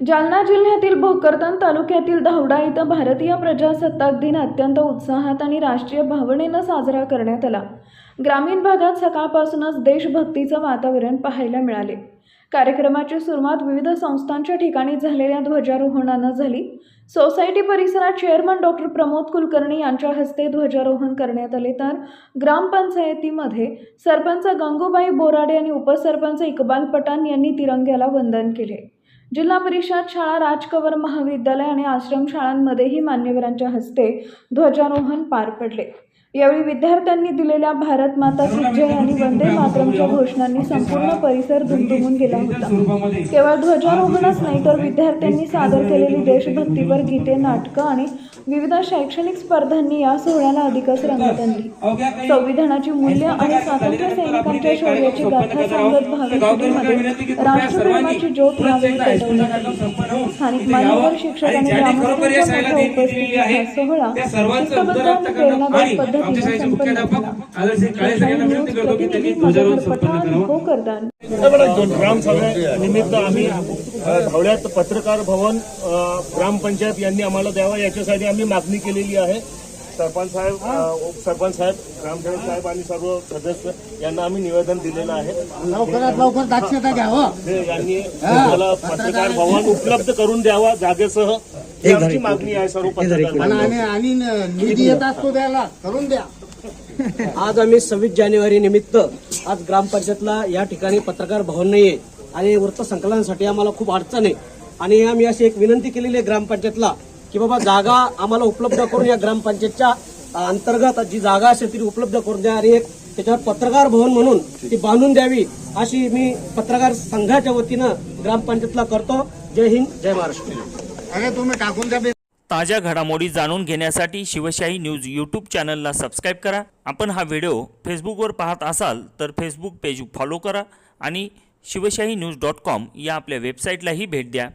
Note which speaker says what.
Speaker 1: जालना जिल्ह्यातील भोकरदन तालुक्यातील धावडा इथं भारतीय प्रजासत्ताक दिन अत्यंत उत्साहात आणि राष्ट्रीय भावनेनं साजरा करण्यात आला। ग्रामीण भागात सकाळपासूनच देशभक्तीचं वातावरण पाहायला मिळाले। कार्यक्रमाची सुरुवात विविध संस्थांच्या ठिकाणी झालेल्या ध्वजारोहणानं झाली। सोसायटी परिसरात चेअरमन डॉक्टर प्रमोद कुलकर्णी यांच्या हस्ते ध्वजारोहण करण्यात आले, तर ग्रामपंचायतीमध्ये सरपंच गंगूबाई बोराडे आणि उपसरपंच इकबाल पठाण यांनी तिरंग्याला वंदन केले। जिल्हा परिषद शाळा, राजकवर महाविद्यालय आणि आश्रम शाळांमध्येही मान्यवरांच्या हस्ते ध्वजारोहण पार पडले। यावेळी विद्यार्थ्यांनी दिलेल्या भारत माता की जय आणि वंदे मातरमच्या घोषणांनी संपूर्ण परिसर दुमदुमून गेला होता। केवळ ध्वजारोहणच नाही तर विद्यार्थ्यांनी सादर केलेली देशभक्तीपर गीते, नाटकं आणि विविध शैक्षणिक स्पर्धांनी या सोहळ्याला अधिकच रंगत आणली। संविधानाची मूल्य आणि स्वातंत्र्य सैनिकांच्या शौर्याची गाथा सांगत भावी पिढीमध्ये राष्ट्रधर्माची ज्योत यावेळी पेटवली गेली। स्थानिक मान्यवर, शिक्षक आणि ग्रामस्थांच्या मोठ्या उपस्थितीत हा सोहळा शिस्तबद्ध आणि प्रेरणादायी पद्धतीने संपन्न झाला।
Speaker 2: ग्रामसभा निमित्त आम्ही धावड्यात पत्रकार भवन ग्रामपंचायत यांनी आम्हाला द्यावा याच्यासाठी आम्ही मागणी केलेली आहे। सरपंच साहेब, उपसरपंच साहेब, ग्रामसेवक साहेब आणि सर्व सदस्य यांना आम्ही निवेदन दिलेलं आहे।
Speaker 3: लवकरात लवकर दक्षता घ्यावं,
Speaker 2: यांनी आम्हाला पत्रकार भवन उपलब्ध करून द्यावा जागेसह, ही आमची मागणी आहे सर्व पत्रकार।
Speaker 3: आणि निधी येत असतो द्यायला करून द्या।
Speaker 4: आज आम्ही 26 जानेवारी निमित्त आज ग्रामपंचायतला या ठिकाणी पत्रकार भवन नाहीये आणि वृत्त संकलनासाठी आम्हाला खूप अडचण आहे आणि आम्ही अशी एक विनंती केलेली आहे ग्रामपंचायतला की बाबा जागा आम्हाला उपलब्ध करून या ग्रामपंचायतच्या अंतर्गत जी जागा असेल ती उपलब्ध करून द्या आणि एक त्याच्यावर पत्रकार भवन म्हणून ती बांधून द्यावी अशी मी पत्रकार संघाच्या वतीनं ग्रामपंचायतला करतो। जय हिंद, जय महाराष्ट्र।
Speaker 3: अरे तुम्ही टाकून द्या।
Speaker 5: ताज्या घडामोडी जाणून घेण्यासाठी शिवशाही न्यूज यूट्यूब चॅनलला सबस्क्राईब करा। आपण हा व्हिडिओ फेसबुकवर पाहत असाल तर फेसबुक पेज फॉलो करा आणि शिवशाही न्यूज.com या आपल्या वेबसाईटलाही भेट द्या।